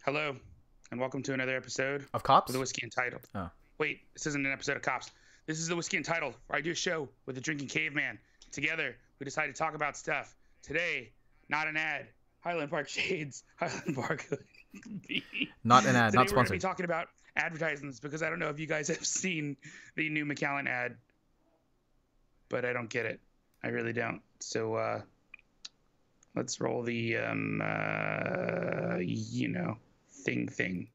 Hello, and welcome to another episode Of Cops? of the Whiskey Untitled. Oh. Wait, this isn't an episode of Cops. This is the Whiskey Untitled, where I do a show with the drinking caveman. Together, we decide to talk about stuff. Today, not an ad. Highland Park Shades, Highland Park. Not an ad, Today not we're going to sponsored. be talking about advertisements because I don't know if you guys have seen the new Macallan ad, but I don't get it. I really don't. So, let's roll the, thing.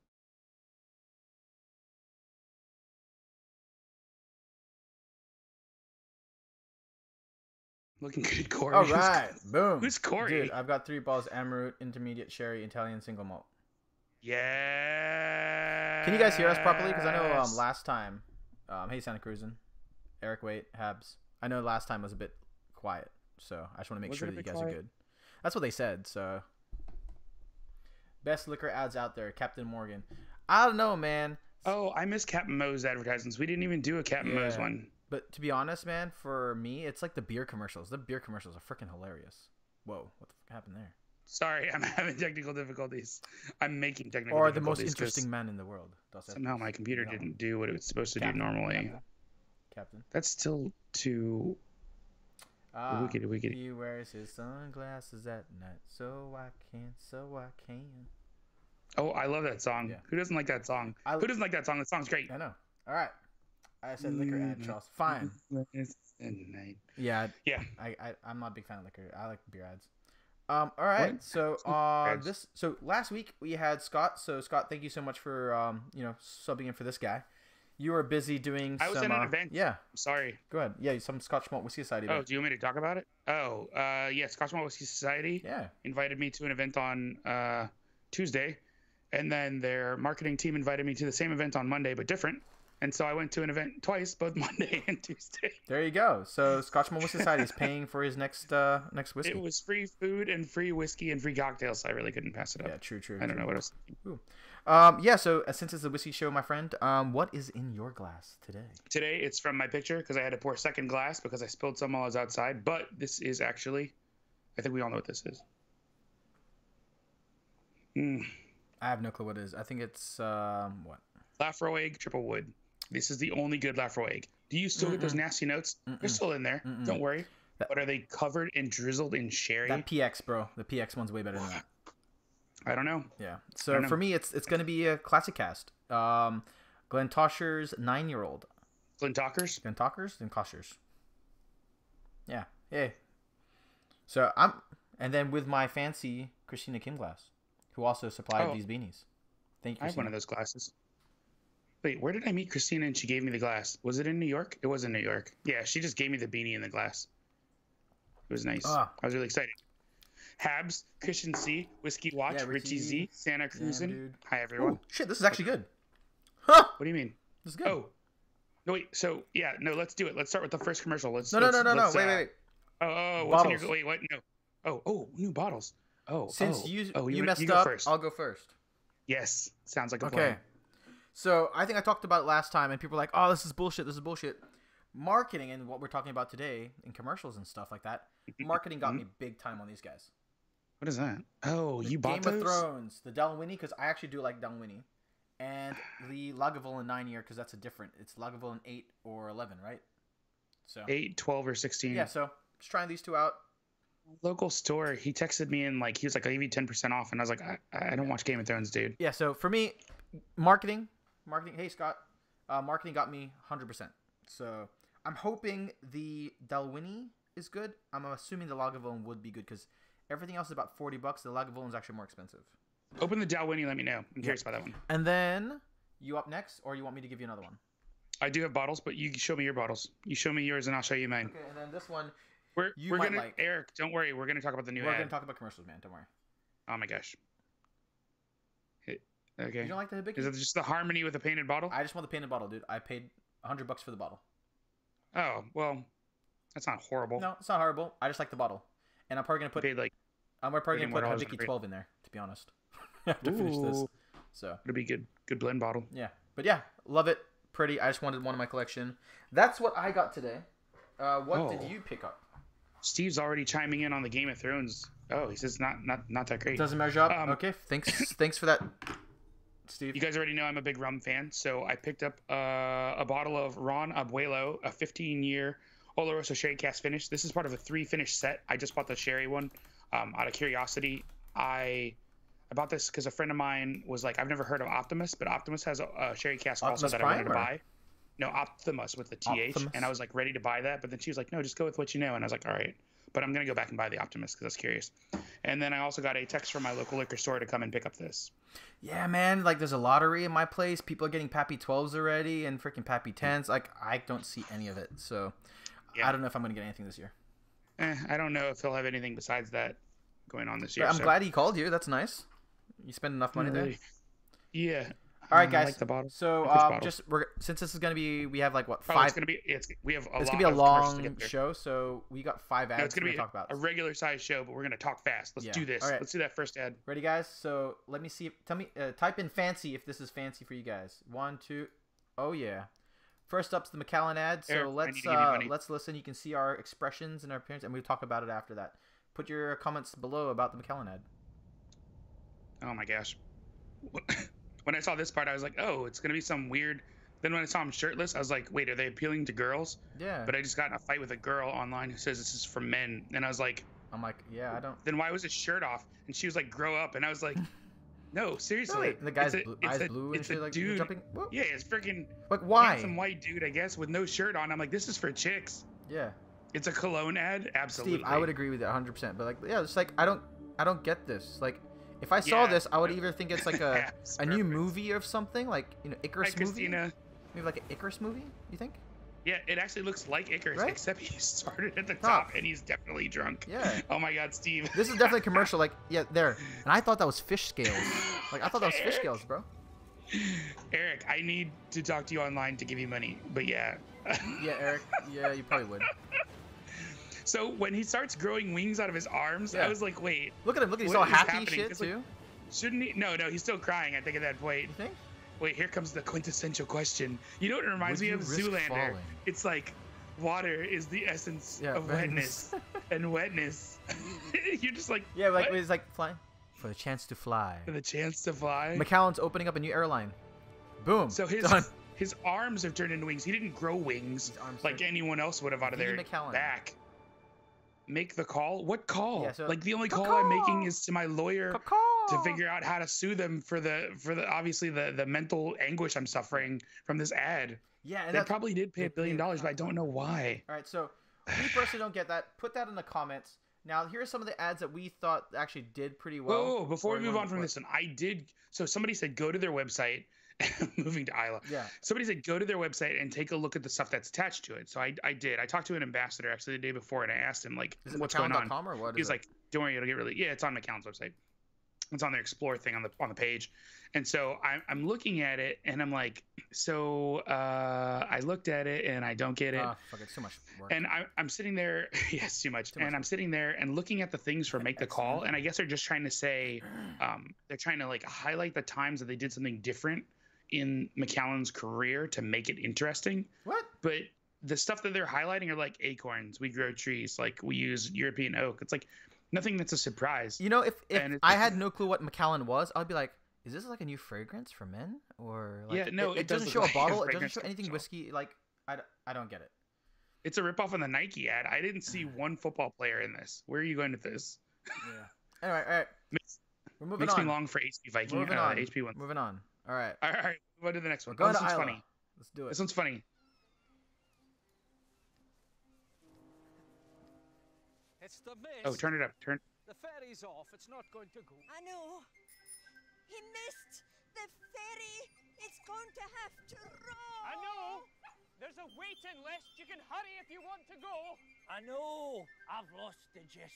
Looking good, Corey. All right, boom. Who's Corey? Dude, I've got 3 balls: Amaroot, Intermediate, Sherry, Italian, Single Malt. Yeah. Can you guys hear us properly? Because I know last time, hey Santa Cruzin, Eric Waite, Habs. I know last time was a bit quiet, so I just want to make Was sure it a that you bit guys are quiet? good. That's what they said. So, best liquor ads out there, Captain Morgan. I don't know, man. Oh, I miss Captain Moe's advertisements. We didn't even do a Captain Moe's Yeah. one. But to be honest, man, for me, it's like the beer commercials. The beer commercials are freaking hilarious. Whoa, what the fuck happened there? Sorry, I'm having technical difficulties. I'm making technical Or the most difficulties 'cause interesting man in the world. somehow my computer No. didn't do what it was supposed to Captain, do normally. Captain. That's still too wicked. He wears his sunglasses at night, so I can. Oh, I love that song. Yeah. Who doesn't like that song? I- Who doesn't like that song? That song's great. I know. All right. I said liquor ad, Charles. Fine. Yeah. Yeah. I'm not a big fan of liquor. I like beer ads. All right. What? So Ads. so last week we had Scott. So Scott, thank you so much for subbing in for this guy. You were busy doing I was some in an event. Yeah. I'm sorry. Go ahead. Yeah, some Scotch Malt Whiskey Society Oh, event. do you want me to talk about it? Oh, yeah, Scotch Malt Whiskey Society Yeah. invited me to an event on Tuesday, and then their marketing team invited me to the same event on Monday, but different. And so I went to an event twice, both Monday and Tuesday. There you go. So Scotch Malt Whiskey Society is paying for his next whiskey. It was free food and free whiskey and free cocktails, so I really couldn't pass it up. Yeah, true. I don't know what else. Yeah, so since it's a whiskey show, my friend, what is in your glass today? Today it's from my picture because I had to pour second glass because I spilled some while I was outside. But this is actually, I think we all know what this is. I have no clue what it is. I think it's what? Lafroig Triple Wood. This is the only good Lafroig. Do you still get those nasty notes? They're still in there. Don't worry. But are they covered and drizzled in sherry? That PX, bro. The PX one's way better than that. I don't know. Yeah. So for me, it's gonna be a classic cast. Glentosher's 9-year-old. Glentalkers? Glentalkers and Koshers. Yeah. Hey. So and then with my fancy Christina Kim glass, who also supplied these beanies. Thank you, I have one Christina. of those glasses. Wait, where did I meet Christina and she gave me the glass? Was it in New York? It was in New York. Yeah, she just gave me the beanie and the glass. It was nice. I was really excited. Habs, Christian C, Whiskey Watch, Yeah, Richie Z, Santa Cruzin. dude. Hi, everyone. Oh, shit, this is actually good. Huh? What do you mean? This is good. Oh. No, wait. So, yeah, no, let's do it. Let's start with the first commercial. No. Let's, Wait. Oh, what's in your... Bottles. Wait, what? No. Oh, new bottles. Since you you messed go up, first. I'll go first. Yes. Sounds like a Okay. plan. So I think I talked about it last time, and people were like, "Oh, this is bullshit. This is bullshit." Marketing and what we're talking about today in commercials and stuff like that. Marketing got me big time on these guys. What is that? Oh, you bought Game those? of Thrones, the Dalwhinnie, because I actually do like Dalwhinnie, and the Lagavulin 9-year, because that's a different. It's Lagavulin 8 or 11, right? So 8, 12, or 16. yeah. So just trying these two out. Local store, he texted me and he was like, I'll give you 10% off. And I was like, I don't watch Game of Thrones, dude. Yeah. So for me, marketing. Hey Scott, marketing got me 100%. So I'm hoping the Dalwhinnie is good. I'm assuming the Lagavulin would be good because everything else is about $40. The Lagavulin is actually more expensive. Open the Dalwhinnie, let me know. I'm curious about that one. And then you up next, or you want me to give you another one? I do have bottles, but you show me your bottles. You show me yours and I'll show you mine. Okay. And then this one, We're might gonna like. Eric, don't worry, we're gonna talk about the new We're ad. gonna talk about commercials, man. Don't worry. Oh my gosh. Okay. You don't like the Hibiki? Is it just the harmony with the painted bottle? I just want the painted bottle, dude. I paid $100 for the bottle. Oh, well, that's not horrible. No, it's not horrible. I just like the bottle, and I'm probably gonna put. Paid like I'm probably gonna put $30 Hibiki for it. 12 in there, to be honest. After finish this. Ooh. So It'll be good blend bottle. yeah, but yeah, love it. Pretty. I just wanted one in my collection. That's what I got today. What did you pick up? Steve's already chiming in on the Game of Thrones. Oh, he says not that great. Doesn't measure up. Um, Okay, thanks for that Steve? You guys already know I'm a big rum fan, so I picked up a bottle of Ron Abuelo, a 15-year Oloroso Sherry Cask finish. This is part of a 3-finish set. I just bought the sherry one out of curiosity. I bought this because a friend of mine was like, I've never heard of Optimus, but Optimus has a sherry cask also that I wanted to buy. No, Optimus with the TH. Optimus? And I was like ready to buy that, but then she was like, no, just go with what you know. And I was like, all right. But I'm going to go back and buy the Optimus because I was curious. And then I also got a text from my local liquor store to come and pick up this. Yeah, man. Like, there's a lottery in my place. People are getting Pappy 12s already and freaking Pappy 10s. Like, I don't see any of it. So, yeah. I don't know if I'm going to get anything this year. I don't know if he'll have anything besides that going on this year. But I'm glad he called you. That's nice. You spend enough money there. Yeah. All right, guys. I like the bottle. So, since this is gonna be, we have like what 5? It's gonna be. We have. It's gonna be a long show, so we got 5 ads. No, it's gonna be talk about a regular size show, but we're gonna talk fast. Let's do this. All right. Let's do that first ad. Ready, guys? So let me see. Tell me. Type in fancy if this is fancy for you guys. 1, 2. Oh yeah. First up's the Macallan ad. So let's listen. You can see our expressions and our appearance, and we'll talk about it after that. Put your comments below about the Macallan ad. Oh my gosh. When I saw this part, I was like, oh, it's going to be some weird. Then when I saw him shirtless, I was like, wait, are they appealing to girls? Yeah. But I just got in a fight with a girl online who says this is for men. And I was like, yeah, I don't. Then why was his shirt off? And she was like, grow up. And I was like, no, seriously. Wait, the guy's eyes blue and shit, like, dude. Jumping? Yeah, it's freaking. Like, why? Handsome white dude, I guess, with no shirt on. I'm like, this is for chicks. Yeah. It's a cologne ad? Absolutely. Steve, I would agree with that 100%. But, like, yeah, it's like, I don't get this. Like, if I saw this, I would either think it's like a new movie or something, like, you know, Icarus movie. Christina. Maybe like an Icarus movie, you think? Yeah, it actually looks like Icarus, right? Except he started at the top and he's definitely drunk. Yeah. Oh my God, Steve. This is definitely a commercial, like, yeah, there. And I thought that was fish scales. Like, I thought that was fish scales, bro. Eric, I need to talk to you online to give you money, but yeah. Yeah, Eric. Yeah, you probably would. So when he starts growing wings out of his arms, I was like, wait. Look at him. Look at him. He's all happy shit, too. Like, shouldn't he? No, he's still crying, I think, at that point. You think? Wait, here comes the quintessential question. You know what it reminds me of? Zoolander. Falling? It's like, water is the essence of wetness. And wetness. You're just like, yeah, like, it's like flying. For the chance to fly. For the chance to fly. Macallan's opening up a new airline. Boom. So his arms have turned into wings. He didn't grow wings like anyone else would have out of their back. Make the call? What call? Yeah, so, like the only call I'm making is to my lawyer to figure out how to sue them for the obviously the mental anguish I'm suffering from this ad. Yeah, and they probably did pay $1 billion, but I don't know why. All right, so we personally don't get that. Put that in the comments. Now, here are some of the ads that we thought actually did pretty well. Whoa, before we move on from this one, I did. So somebody said go to their website. Moving to Isla. Yeah. Somebody said go to their website and take a look at the stuff that's attached to it. So I did. I taled to an ambassador actually the day before, and I asked him like, what's going on? Or what? He was like, don't worry, it'll get really. Yeah, it's on Macallan's website. It's on their Explore thing on the page. And so I'm looking at it, and I'm like, so I looked at it, and I don't get it. Fuck, it's too much work. And I'm sitting there. Yeah, it's too much. I'm sitting there and looking at the things for Make the Call, and I guess they're just trying to say, they're trying to like highlight the times that they did something different in Macallan's career to make it interesting. What? But the stuff that they're highlighting are like acorns. We grow trees. Like we use European oak. It's like nothing that's a surprise. You know, if I had no clue what Macallan was, I'd be like, is this like a new fragrance for men? Or like, yeah, no, it doesn't show a bottle. It doesn't show anything whiskey. Like I don't get it. It's a ripoff on the Nike ad. I didn't see one football player in this. Where are you going with this? Yeah. Anyway, all right. We're moving on. Makes me long for HP Viking. Moving on. HP one. Moving on. All right. All right. We'll go to the next one. This one's funny. Let's do it. This one's funny. It's the mist. Oh, turn it up. Turn. The ferry's off. It's not going to go. I know. He missed the ferry. It's going to have to row. I know. There's a waiting list. You can hurry if you want to go. I know. I've lost the gist.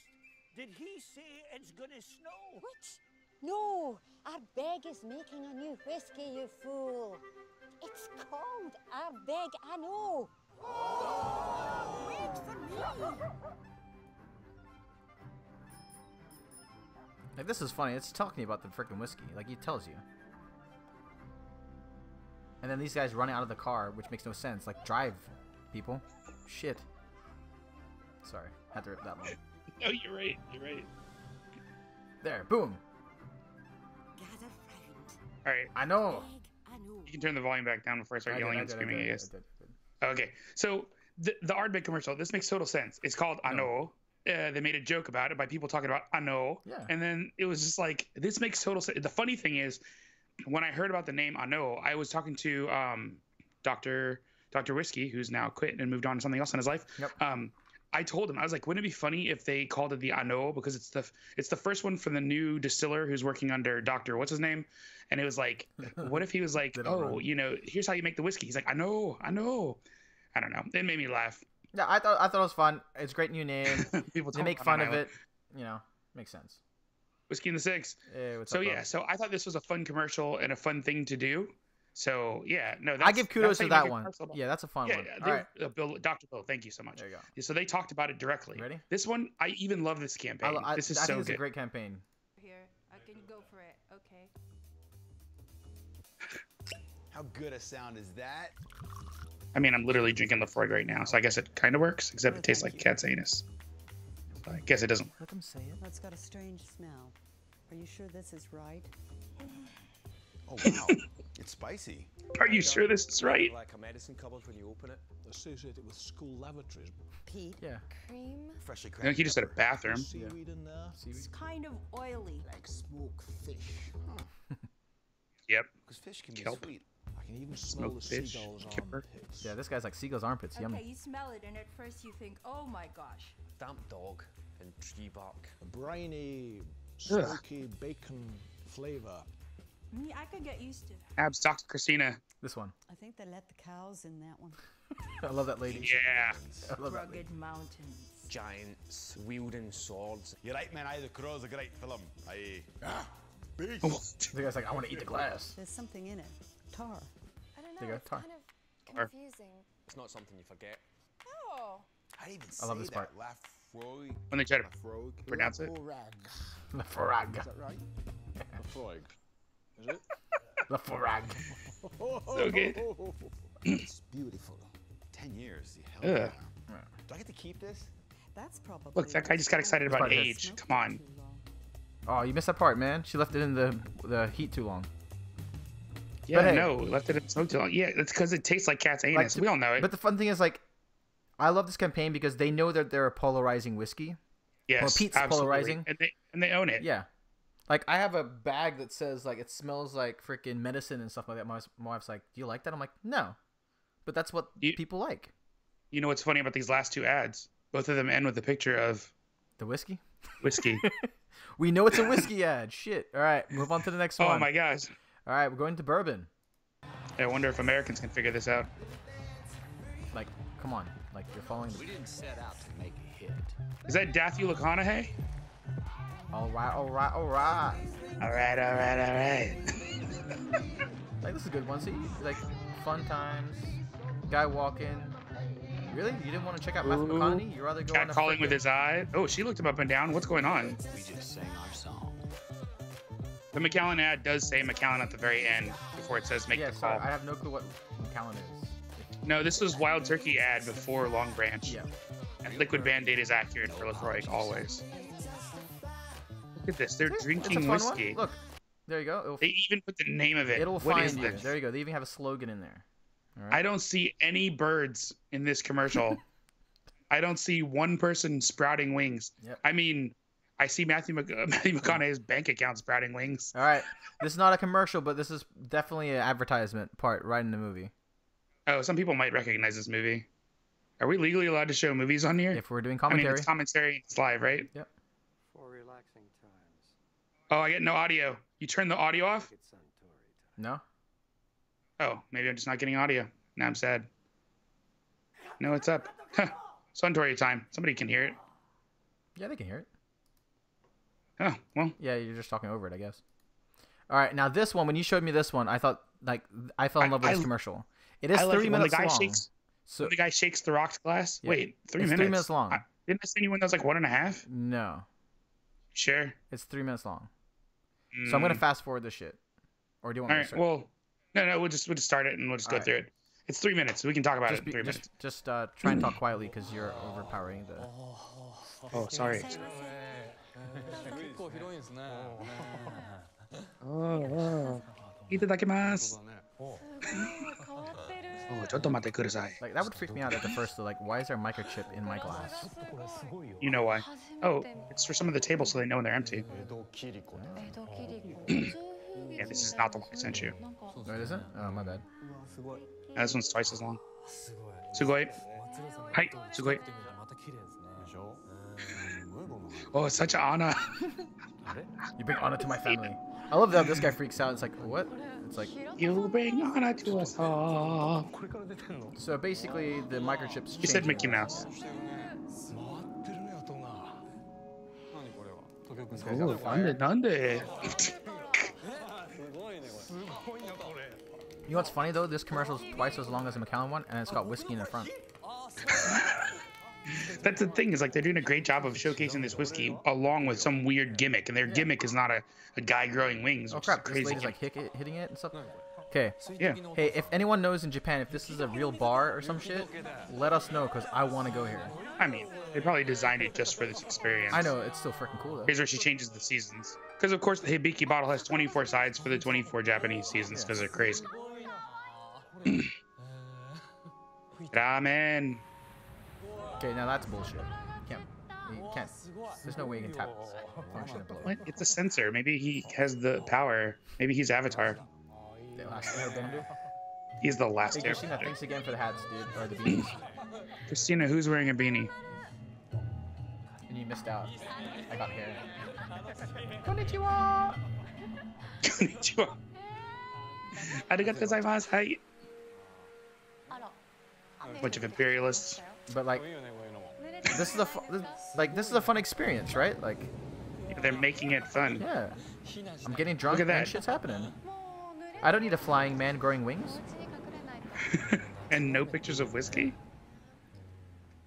Did he say it's gonna snow? What? No, Ardbeg is making a new whiskey, you fool. It's called Ardbeg, I know. Wait for me. Like, this is funny. It's talking about the freaking whiskey. Like, it tells you. And then these guys running out of the car, which makes no sense. Like, drive, people. Shit. Sorry. Had to rip that one. No, you're right. You're right. There. Boom. Gather round. All right. I know. I know. You can turn the volume back down before I start yelling and screaming, I guess. I did. Okay. So the Ardbeg commercial, this makes total sense. It's called I Know. They made a joke about it by people talking about I know. Yeah. And then it was just like, this makes total sense. The funny thing is, when I heard about the name I Know, I was talking to Dr. Whiskey, who's now quit and moved on to something else in his life. Yep. I told him, I was like, wouldn't it be funny if they called it the I Know, because it's the first one from the new distiller who's working under Dr. What's his name? And it was like, what if he was like, oh, you know, here's how you make the whiskey. He's like, I know. I don't know. It made me laugh. Yeah, I thought it was fun. It's a great new name. People They make fun of it. You know, makes sense. Whiskey in the Six. Hey, what's So up, yeah, bro? so I thought this was a fun commercial and a fun thing to do. So yeah, no, I give kudos that's to how you that make a one. commercial. Yeah, that's a fun Yeah, one. they- All right. Bill, Dr. Bill, thank you so much. There you go. Yeah, so they talked about it directly. Ready? This one, I even love this campaign. This is I so think it's good. a great campaign. Here, I can go for it. Okay. How good a sound is that? I mean, I'm literally drinking Lafroig right now, so I guess it kind of works, except it tastes like cat's anus. So I guess it doesn't. Let them say it. Well, it's got a strange smell. Are you sure this is right? Oh wow, it's spicy. Are you sure this is right? Like a medicine cupboard when you open it. Associated with school lavatories. Pete? Yeah. Cream. Freshly I think cracked. he just said a bathroom. Seaweed in there. It's kind of oily. Like smoked fish. Yep. Because fish can be Kelp. sweet. I can even smell Smoked the fish, seagull's kipper. armpits. Yeah, this guy's like seagull's armpits. Okay, Yummy. you smell it, and at first you think, oh my gosh. Damp dog and tree bark. A briny, smoky bacon flavor. I could get used to that. Abs, Dr. Christina. This one. I think they let the cows in that one. I love that lady. Yeah. I love that lady. Rugged mountains. Giants wielding swords. You're right, man. The Crow's a great film. The guy's like, I want to eat the glass. There's something in it. Tar. I don't There know. you go, It's tar. kind of confusing. It's not something you forget. Oh. I didn't even I love say this that. part. Lafroig. When they try to Lafroig. pronounce it. The farag. Is that right? Lafroig. Is it? The farag. So good. It's beautiful. 10 years. The hell Ugh. yeah. Do I get to keep this? That's probably. Look, that guy just got excited about Probably age. Come on. Oh, you missed that part, man. She left it in the heat too long. Yeah, But hey- no, left it in smoke too long. Yeah, it's because it tastes like cat's anus. We all know it. But the fun thing is, like, I love this campaign because they know that they're a polarizing whiskey. Yes, Well, Pete's absolutely. polarizing. And they own it. Yeah. Like, I have a bag that says, like, it smells like freaking medicine and stuff like that. My wife's like, do you like that? I'm like, no. But that's what people like. You know what's funny about these last two ads? Both of them end with a picture of The whiskey? whiskey. We know it's a whiskey ad. Shit. All right, move on to the next one. Oh my gosh. All right, we're going to bourbon. I wonder if Americans can figure this out. Like, come on. Like, you're following We didn't set out to make a hit. Is that Dathule McConaughey? All right, all right, all right. All right, all right, all right. Like, this is a good one. See, like, fun times. Guy walking. Really? You didn't want to check out Matthew Ooh. McConaughey? You'd rather go on Cat a calling with frickin- his eye. Oh, she looked him up and down. What's going on? We just sang our song. The Macallan ad does say Macallan at the very end before it says make Yeah, the sorry. call. I have no clue what Macallan is. No, this was Wild Turkey ad before Long Branch. Yeah. And Liquid Band-Aid is accurate for Lafroig, always. Look at this. They're It's a drinking fun whiskey. one. Look, there you go. They even put the name of it. It'll What find is you. this? There you go. They even have a slogan in there. All right. I don't see any birds in this commercial. I don't see one person sprouting wings. Yep. I mean, I see Matthew McConaughey's bank account sprouting wings. All right. This is not a commercial, but this is definitely an advertisement part right in the movie. Oh, some people might recognize this movie. Are we legally allowed to show movies on here? If we're doing I mean, commentary. it's commentary. It's live, right? Yep. For relaxing times. Oh, I get no audio. You turn the audio off? It's Suntory time. No? Oh, maybe I'm just not getting audio. Now I'm sad. No, it's up. Huh. Suntory time. Somebody can hear it. Yeah, they can hear it. Oh, well. Yeah, you're just talking over it, I guess. All right, now this one, when you showed me this one, I thought, like, I fell in love with this commercial. It is I like 3 it when the minutes guy long. shakes. So When the guy shakes the rocks glass. Yeah. Wait, 3 It's minutes. 3 minutes long. Didn't I send you one that was like 1.5? No, Sure. it's 3 minutes long. So I'm gonna Mm. fast forward this shit. Or do you want All me right. to start? Well, no. We'll just start it and we'll just go All right. through it. It's 3 minutes. We can talk about just it in 3 minutes. just try and talk quietly because you're overpowering the. Oh, sorry. Itadakimasu. Oh, ちょっと待ってください. Like, that would freak me out at the first, like, why is there a microchip in my glass? You know why? Oh, it's for some of the tables so they know when they're empty. Yeah, this is not the one I sent you. Oh, it isn't? Oh, my bad. This one's twice as long. Sugoi. Hi, sugoi. Oh, it's such an honor. You bring honor to my family. I love that this guy freaks out. It's like, what? It's like, you bring honor to us all. So basically, the microchips. You said Mickey Mouse. Oh, nande. You know what's funny though? This commercial's twice as long as the Macallan one, and it's got whiskey in the front. That's the thing, is like they're doing a great job of showcasing this whiskey along with some weird gimmick, and their gimmick is not a guy growing wings. Oh Which crap! is crazy. This lady's like hitting it and stuff. Okay. Yeah. Hey, if anyone knows in Japan if this is a real bar or some shit, let us know because I want to go here. I mean, they probably designed it just for this experience. I know, it's still freaking cool though. Here's where she changes the seasons. Because of course the Hibiki bottle has 24 sides for the 24 Japanese seasons because they're crazy. Ramen. Okay, now that's bullshit. You can't. There's no way you can tap function and blow. What? It's a sensor. Maybe he has the power. Maybe he's Avatar. The last airbender? He's the last Hey, Christina, airbender. thanks again for the hats, dude. Or the beanies. Christina, who's wearing a beanie? And you missed out. I got hair. Konnichiwa! Konnichiwa. Arigatou gozaimasu. Hi. Bunch of imperialists. But like, this is a this is a fun experience, right? Like, they're making it fun. Yeah. I'm getting drunk Look at and that. shit's happening. I don't need a flying man growing wings. And no pictures of whiskey?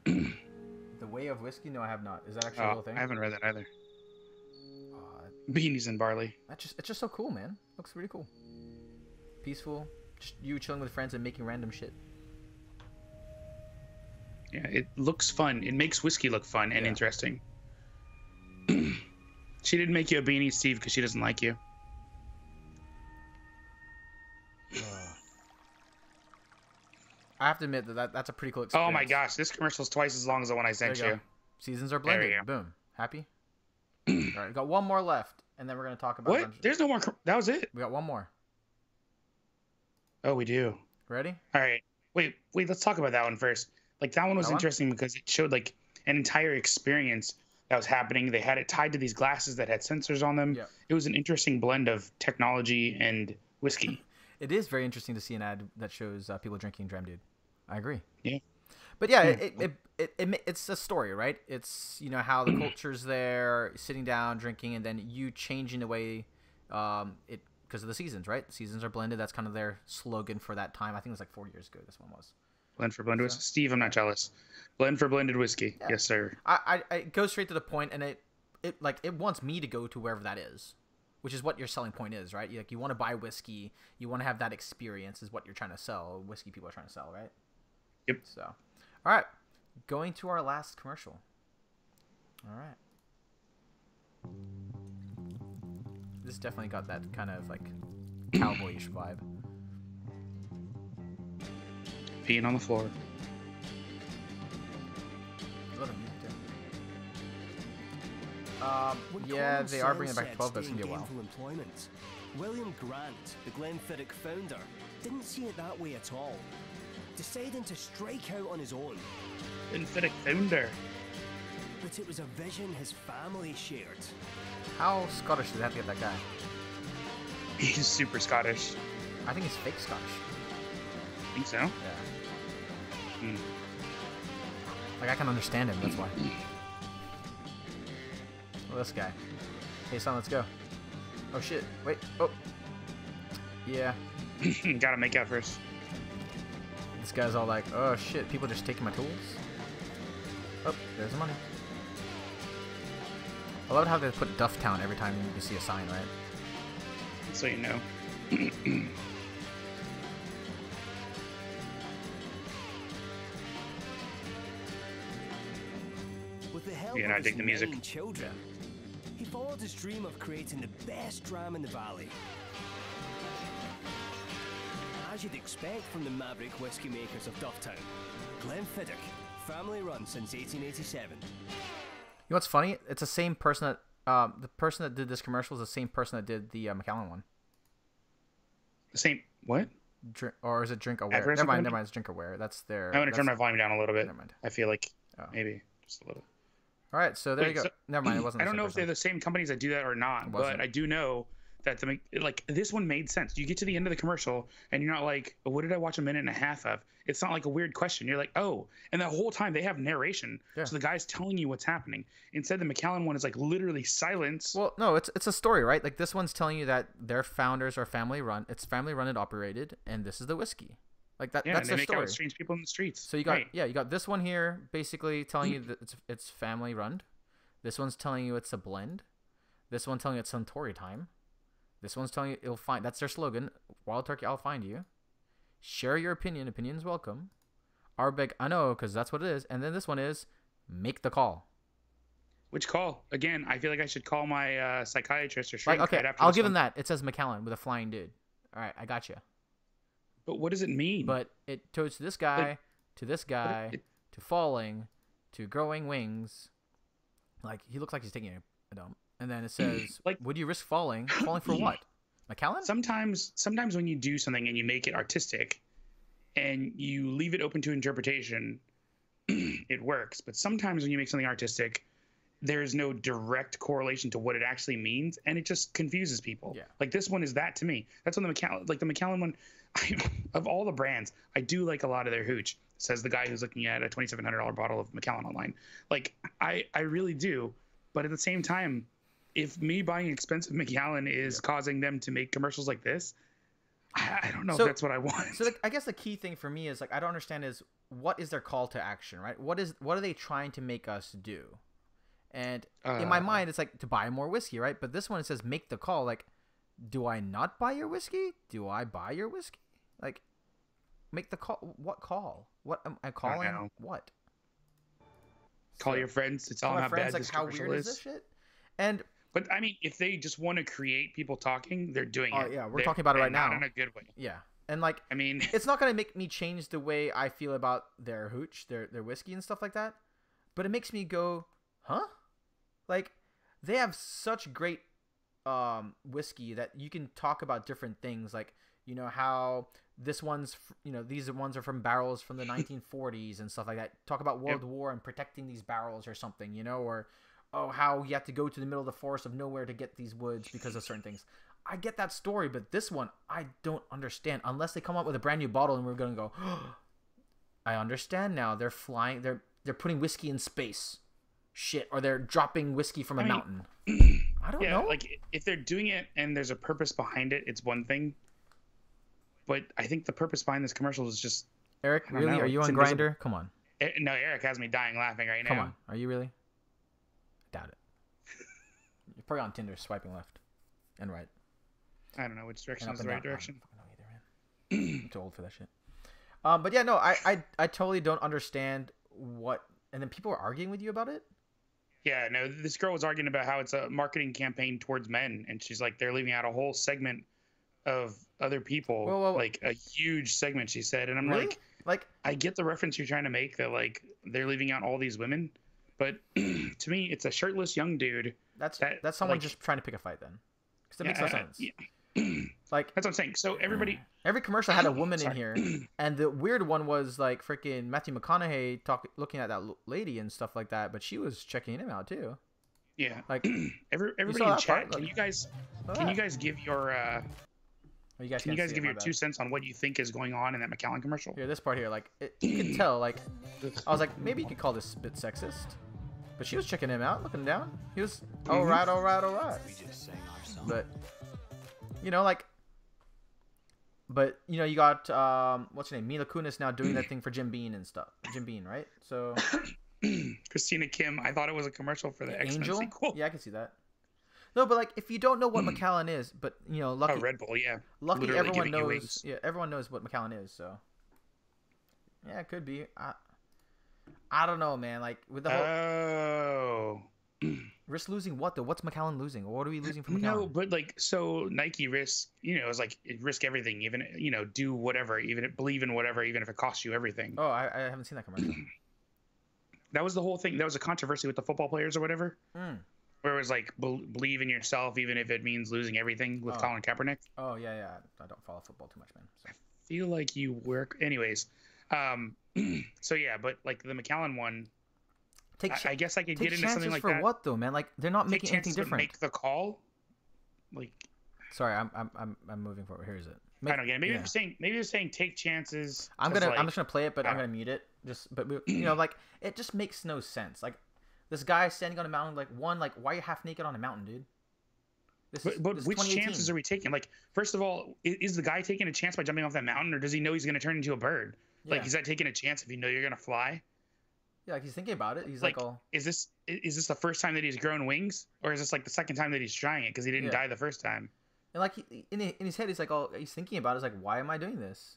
The Way of Whiskey? No, I have not. Is that actually a real thing? I haven't read that either. Beanies and barley. It's just so cool, man. Looks really cool. Peaceful. Just you chilling with friends and making random shit. Yeah, it looks fun. It makes whiskey look fun and interesting. She didn't make you a beanie, Steve, because she doesn't like you. I have to admit that's a pretty cool experience. Oh my gosh, this commercial's twice as long as the one I sent you. Seasons are There we blended. go. Boom. Happy? Alright, got one more left, and then we're gonna talk about What? There's no more. That was it? We got one more. Oh, we do. Ready? All right. Wait. Let's talk about that one first. Like, that one was That one? interesting because it showed, like, an entire experience that was happening. They had it tied to these glasses that had sensors on them. Yeah. It was an interesting blend of technology and whiskey. It is very interesting to see an ad that shows people drinking Dram Dude. I agree. Yeah. But yeah, it's a story, right? It's, you know, how the culture's there, sitting down, drinking, and then you changing the way it, because of the seasons, right? The seasons are blended. That's kind of their slogan for that time. I think it was like 4 years ago. This one was. Blend for blended whiskey. Steve, I'm not jealous. Blend for blended whiskey. Yeah. Yes, sir. I it goes straight to the point, and it wants me to go to wherever that is, which is what your selling point is, right? You want to buy whiskey, you want to have that experience, is what you're trying to sell. Whiskey people are trying to sell, right? Yep. So, all right, going to our last commercial. All right. This definitely got that kind of like cowboyish vibe. Peeing on the floor. Love the music too. Yeah, they are bringing it back to 12. That's gonna be a while. Employment. William Grant, the Glenfiddich founder, didn't see it that way at all. Deciding to strike out on his own. Glenfiddich founder. But it was a vision his family shared. How Scottish did they have to get that guy? He's super Scottish. I think he's fake Scottish. Think so? Yeah. Hmm. Like, I can understand him, that's why. Well, this guy. Hey, son, let's go. Oh, shit. Wait. Oh. Yeah. Gotta make out first. This guy's all like, oh, shit, people just taking my tools? Oh, there's the money. I love how they put Dufftown every time you see a sign, right? So you know. With the help Yeah, I of dig his the music. 9 children, he followed his dream of creating the best dram in the valley. as you'd expect from the maverick whiskey makers of Dufftown. Glenfiddich, family run since 1887. You know what's funny? It's the same person that the person that did this commercial is the same person that did the Macallan one. The same what? Or is it Drink Aware? Never mind. It's Drink Aware. That's their. I want to turn my volume down a little bit. Never mind. I feel like maybe just a little. All right, so there you go. So, never mind. It wasn't. I don't know if they're the same companies that do that or not, but I do know that this one made sense. You get to the end of the commercial and you're not like, oh, what did I watch a minute and a half of? It's not like a weird question. You're like, oh, and the whole time they have narration, so the guy's telling you what's happening. Instead, the Macallan one is like literally silence. Well, no, it's a story, right? Like this one's telling you that their founders are family run. It's family run and operated, and this is the whiskey. Like that. Yeah, that's and they their make story. out strange people in the streets. So you got you got this one here, basically telling you that it's family run. This one's telling you it's a blend. This one's telling you it's Suntory time. This one's telling you it'll find. That's their slogan. Wild Turkey, I'll find you. Share your opinion. Opinion's welcome. Our big, I know, because that's what it is. And then this one is make the call. Which call? Again, I feel like I should call my psychiatrist or shrink. Like, okay, right after I'll this give one. them that. It says Macallan with a flying dude. All right, I got you. But what does it mean? But it goes to this guy, to this guy, to falling, to growing wings. Like, he looks like he's taking a dump. And then it says, like, would you risk falling? Falling for what? Macallan? Sometimes when you do something and you make it artistic and you leave it open to interpretation, it works. But sometimes when you make something artistic, there's no direct correlation to what it actually means, and it just confuses people. Yeah. Like this one is that to me. That's when the Macallan one, of all the brands, I do like a lot of their hooch, says the guy who's looking at a $2,700 bottle of Macallan online. Like, I really do. But at the same time, if me buying expensive Macallan is causing them to make commercials like this, I don't know if that's what I want. So I guess the key thing for me is, like, I don't understand is what is their call to action, right? What are they trying to make us do? And in my mind, it's like to buy more whiskey, right? But this one, it says make the call. Like, do I not buy your whiskey? Do I buy your whiskey? Like, make the call. What call? What am I calling? What? Call your friends to tell them how bad this commercial is. This shit? But I mean, if they just want to create people talking, they're doing it. Oh yeah, we're talking about it right now. Not in a good way. Yeah, and like, I mean, it's not gonna make me change the way I feel about their hooch, their whiskey and stuff like that. But it makes me go, huh? Like, they have such great whiskey that you can talk about different things, like, you know, how this one's, you know, these ones are from barrels from the 1940s and stuff like that. Talk about World War and protecting these barrels or something, you know, or how you have to go to the middle of the forest of nowhere to get these woods because of certain things. I get that story, but this one I don't understand unless they come up with a brand new bottle and we're gonna go, oh, I understand now. They're flying. They're putting whiskey in space. Shit, or they're dropping whiskey from a mountain. I don't know. Like, if they're doing it and there's a purpose behind it, it's one thing. But I think the purpose behind this commercial is just... Eric, really? Are you on Grindr? Come on. No, Eric has me dying laughing right now. Come on. Are you really? Doubt it. You're probably on Tinder swiping left and right. I don't know which direction is the right direction. I don't know either, man. I'm too old for that shit. But yeah, no, I totally don't understand what... And then people are arguing with you about it? Yeah, no, this girl was arguing about how it's a marketing campaign towards men, and she's like, they're leaving out a whole segment of other people, like a huge segment, she said. And I'm like, I get the reference you're trying to make that, like, they're leaving out all these women, but to me, it's a shirtless young dude. That's someone like, just trying to pick a fight then. Because that makes no sense. Yeah. Like, that's what I'm saying. So every commercial had a woman in here, and the weird one was like freaking Matthew McConaughey looking at that lady and stuff like that, but she was checking him out too. Yeah. Like, everybody in chat, can you guys give your you guys give your 2 cents on what you think is going on in that Macallan commercial? Here, this part here, like, you can tell, like, I was like, maybe you could call this a bit sexist, but she was checking him out, looking down. He was all right. We just sang our song. But you know, like, but you know, you got what's her name, Mila Kunis now doing that thing for Jim Beam and stuff. Jim Beam, right? So Christina Kim, I thought it was a commercial for the X-Men Angel sequel. Yeah, I can see that. No, but like, if you don't know what Macallan is, but you know, lucky Red Bull, yeah. Lucky Literally everyone knows. wings. Yeah, everyone knows what Macallan is. So yeah, it could be. I don't know, man. Like with the whole. Oh. Risk losing what though? What's Macallan losing? Or what are we losing from Macallan? No, but like, so Nike risk, it's like risk everything, even do whatever, even believe in whatever, even if it costs you everything. Oh, I haven't seen that commercial. That was the whole thing. That was a controversy with the football players or whatever, where it was like believe in yourself, even if it means losing everything with Colin Kaepernick. Oh yeah. I don't follow football too much, man. So. I feel like you work, anyways. So yeah, but like the Macallan one. I guess I could get into something like that. For what though, man? Like they're not making anything different. Make the call. Like, sorry, I'm moving forward. Here is it. I don't get it. Maybe they're saying take chances. I'm just gonna play it, but I'm gonna mute it. Like it just makes no sense. Like this guy standing on a mountain, like why are you half naked on a mountain, dude? But which chances are we taking? Like, first of all, is the guy taking a chance by jumping off that mountain, or does he know he's gonna turn into a bird? Yeah. Like, is that taking a chance if you know you're gonna fly? Yeah, like he's thinking about it. He's like, oh, is this the first time that he's grown wings, or is this like the second time that he's trying it because he didn't die the first time? And like in his head, he's like, oh, he's thinking about it. He's like, why am I doing this?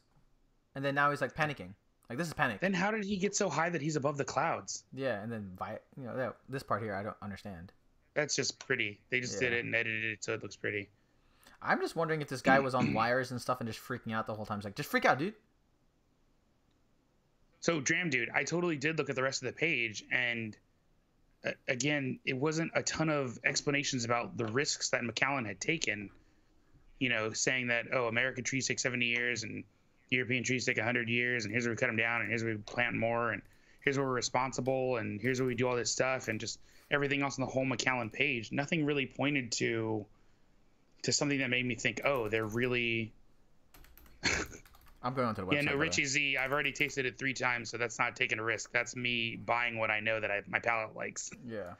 And then now he's like panicking. Like this is panic. Then how did he get so high that he's above the clouds? Yeah, and then this part here I don't understand. That's just pretty. They just did it and edited it so it looks pretty. I'm just wondering if this guy was on wires and stuff and just freaking out the whole time. He's like, just freak out, dude. So, Dram Dude, I totally did look at the rest of the page, and again, it wasn't a ton of explanations about the risks that Macallan had taken, saying that, oh, American trees take 70 years, and European trees take 100 years, and here's where we cut them down, and here's where we plant more, and here's where we're responsible, and here's where we do all this stuff, and just everything else on the whole Macallan page. Nothing really pointed to something that made me think, oh, they're really... I'm going onto the website. Yeah, no, Richie Z, I've already tasted it 3 times, so that's not taking a risk. That's me buying what I know that my palate likes. Yeah.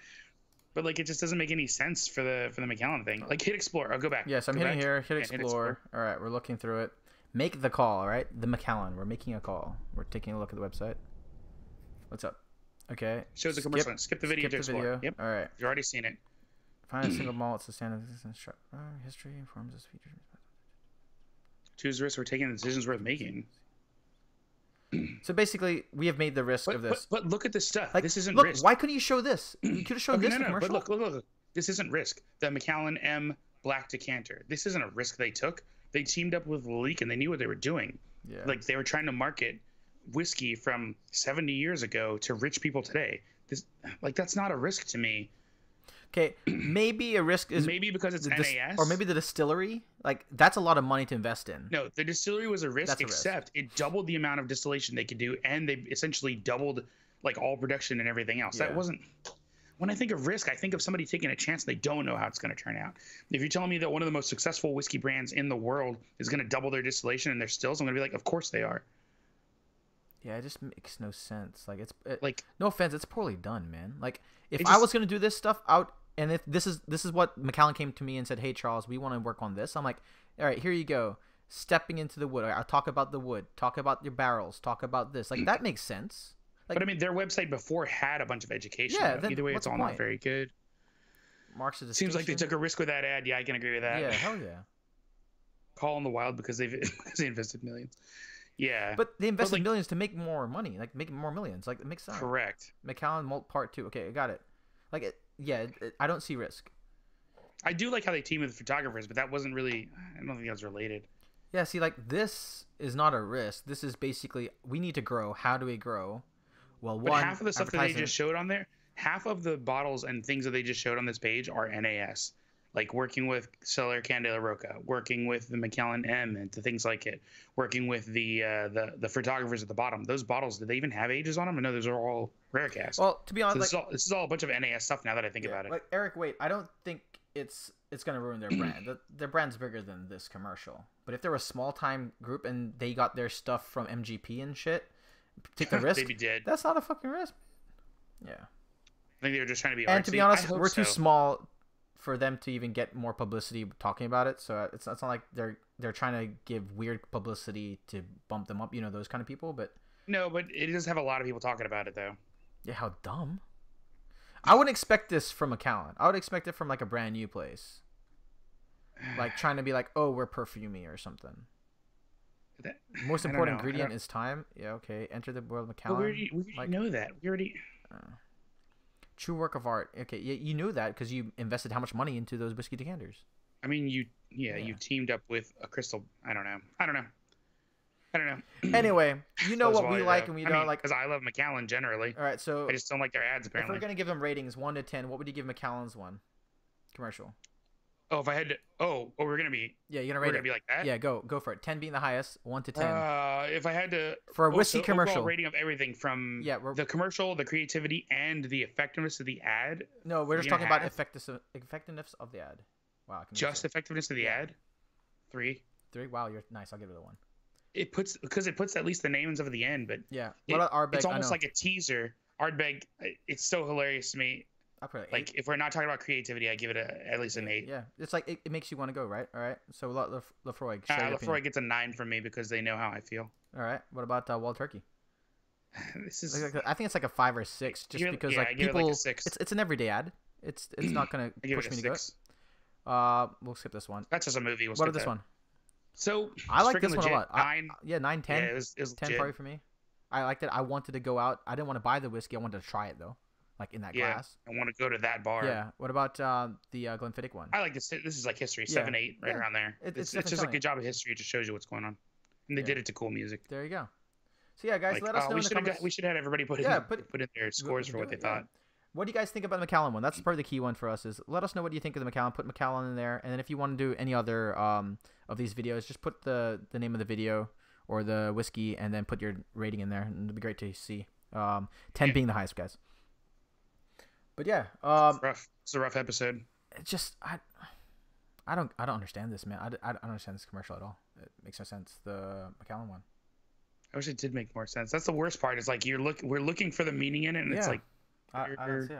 But like, it just doesn't make any sense for the Macallan thing. Like, hit explore. Oh, go back. Yes, I'm hitting here. Hit explore. All right, we're looking through it. Make the call. All right, the Macallan. We're making a call. We're taking a look at the website. What's up? Okay. Shows the commercial. Skip the video to explore. Yep. All right. You've already seen it. Find a single malt. It's the standard history informs us features. Choose risks. We're taking the decisions worth making. So basically, we have made the risk of this. But look at this stuff. Like, this isn't look, risk. Why couldn't you show this? You could have shown this in the commercial. But look. This isn't risk. The Macallan M Black Decanter. This isn't a risk they took. They teamed up with Lalique and they knew what they were doing. Yeah. Like, they were trying to market whiskey from 70 years ago to rich people today. That's not a risk to me. Okay, maybe a risk is because it's NAS, or maybe the distillery. Like, that's a lot of money to invest in. No, the distillery was a risk, except it doubled the amount of distillation they could do, and they essentially doubled like all production and everything else. Yeah. That wasn't. When I think of risk, I think of somebody taking a chance they don't know how it's going to turn out. If you're telling me that one of the most successful whiskey brands in the world is going to double their distillation and their stills, I'm going to be like, of course they are. Yeah, it just makes no sense. Like, no offense, it's poorly done, man. Like, if I was going to do this stuff out. And if this is what Macallan came to me and said, hey, Charles, we want to work on this. I'm like, all right, here you go. Stepping into the wood. I'll talk about the wood. Talk about your barrels. Talk about this. Like, that makes sense. Like, but I mean, their website before had a bunch of education. Yeah. Either way, it's all not very good. Marks a Seems like they took a risk with that ad. Yeah, I can agree with that. Yeah, hell yeah. Call in the wild because they invested millions. Yeah. But they invested millions to make more money. Like, make more millions. Like, it makes sense. Correct. Macallan Malt Part 2. Okay, I got it. Like, I don't see risk. I do like how they team with photographers, but that wasn't really. I don't think that was related. Yeah, see, like, this is not a risk. This is basically, we need to grow. How do we grow? Well, but half of the stuff that they just showed on there, half of the bottles and things that they just showed on this page are NAS. Like working with Cellar Candela Roca, working with the Macallan M and things like it, working with the photographers at the bottom. Those bottles, did they even have ages on them? I know those are all rare cast. Well, to be honest, so this is all a bunch of NAS stuff now that I think about it. Like, Eric, wait, I don't think it's going to ruin their brand. Their brand's bigger than this commercial. But if they're a small time group and they got their stuff from MGP and shit, take the risk. Maybe did. That's not a fucking risk. Yeah. I think they were just trying to be. And artsy. To be honest, we're too small for them to even get more publicity talking about it. So it's not like they're trying to give weird publicity to bump them up, those kind of people. But no, but it does have a lot of people talking about it though. Yeah, how dumb. I wouldn't expect this from Macallan. I would expect it from like a brand new place, like trying to be like, oh, we're perfumey or something. Most important ingredient is time. Yeah, okay. Enter the world of Macallan. We already know that. We already. True work of art. Okay, you knew that because you invested how much money into those whiskey decanters. I mean, you teamed up with a crystal. I don't know. Anyway, you know what we like and we don't like. Because I love Macallan generally. All right, so I just don't like their ads. Apparently, if we're gonna give them ratings 1 to 10, what would you give Macallan's one commercial? Oh, if I had to. We're gonna be. Yeah, you're gonna rate We're gonna be like that. Yeah, go for it. 10 being the highest, 1 to 10. If I had to. For a whiskey commercial. Overall rating of everything from the commercial, the creativity, and the effectiveness of the ad. No, we're just talking about effectiveness of the ad. Wow. Just effectiveness of the ad. 3. 3. Wow, you're nice. I'll give it a 1. It puts at least the names of the end, but yeah. What about Ardbeg? It's almost like a teaser. Ardbeg, it's so hilarious to me. I'll put it like 8. If we're not talking about creativity, I give it at least an 8. Yeah, it's like it makes you want to go, right? All right. So Lefroy. Lefroy gets a 9 from me because they know how I feel. All right. What about Wild Turkey? This is. I think it's like a 5 or 6, just because like people. It like a 6. It's an everyday ad. It's not gonna push me to go. We'll skip this one. That's just a movie. What about this one? So I like this one a lot. 9. 9, 10. Yeah, it was 10 probably for me. I liked it. I wanted to go out. I didn't want to buy the whiskey. I wanted to try it though, like in that glass. I want to go to that bar. Yeah. What about the Glenfiddich one? I like this. This is like history. 7, 8, right around there. It's just a good job of history. It just shows you what's going on, and they did it to cool music. There you go. So yeah, guys, let us know in the comments. We should have everybody put in their scores for what they thought. What do you guys think about the Macallan one? That's probably the key one for us. Is let us know what you think of the Macallan. Put Macallan in there, and then if you want to do any other of these videos, just put the name of the video or the whiskey, and then put your rating in there, and it'll be great to see. 10 being the highest, guys. But yeah, it's rough. It's a rough episode. It's just I don't understand this, man. I don't understand this commercial at all. It makes no sense. The Macallan one. I wish it did make more sense. That's the worst part. Is like we're looking for the meaning in it, and it's like. I don't see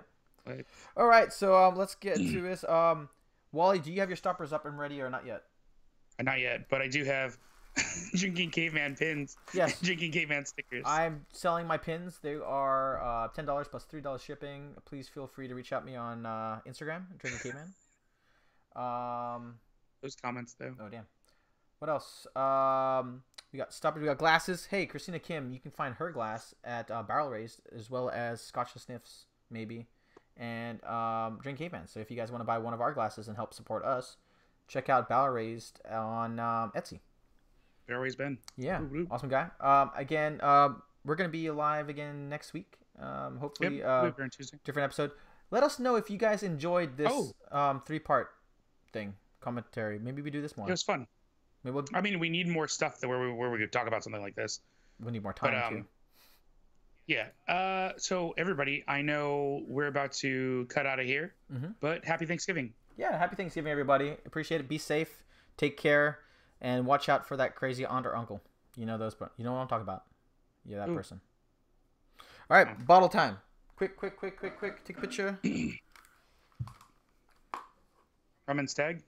it. All right, so let's get to this. Wally, do you have your stoppers up and ready or not yet? Not yet, but I do have Drinking Caveman pins. Yes. Drinking Caveman stickers. I'm selling my pins. They are $10 plus $3 shipping. Please feel free to reach out me on Instagram, Drinking Caveman. Those comments though. Oh damn. What else? We got stoppers. We got glasses. Hey, Christina Kim, you can find her glass at Barrel Raised, as well as Scotch and Sniffs, maybe, and Drink Caveman. So if you guys want to buy one of our glasses and help support us, check out Barrel Raised on Etsy. Barrel Raised Ben. Yeah, awesome guy. Again, we're gonna be live again next week. Hopefully, different episode. Let us know if you guys enjoyed this 3-part thing commentary. Maybe we do this more. It was fun. I mean, we need more stuff where we could talk about something like this. We need more time too. Yeah. So everybody, I know we're about to cut out of here, but happy Thanksgiving. Yeah, happy Thanksgiving, everybody. Appreciate it. Be safe. Take care, and watch out for that crazy aunt or uncle. You know those. You know what I'm talking about. Yeah, that person. All right, bottle time. Quick. Take a picture. Rum and Stag.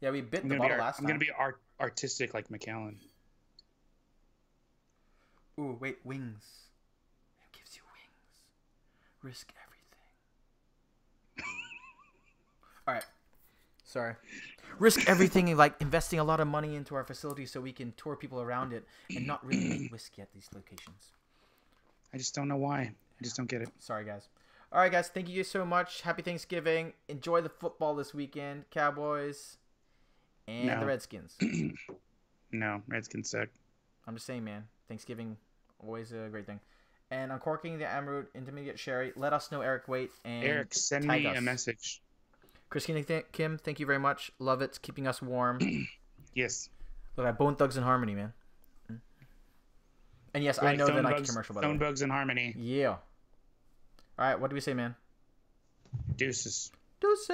Yeah, we bit the bottle last time. I'm going to be artistic like Macallan. Ooh, wait, wings. It gives you wings. Risk everything. All right. Sorry. Risk everything, like investing a lot of money into our facility so we can tour people around it and not really make whiskey at these locations. I just don't know why. I just don't get it. Sorry, guys. All right, guys. Thank you so much. Happy Thanksgiving. Enjoy the football this weekend. Cowboys. And the Redskins. No, Redskins suck. I'm just saying, man. Thanksgiving, always a great thing. And uncorking the Amrut Intermediate Sherry. Let us know, Eric Waite. And Eric, send me a message. Christina Kim, thank you very much. Love it. It's keeping us warm. Yes. Look at Bone Thugs in Harmony, man. And yes, I know the Nike commercial, by the way. Stone Bugs in Harmony. Yeah. All right, what do we say, man? Deuces. Deuces.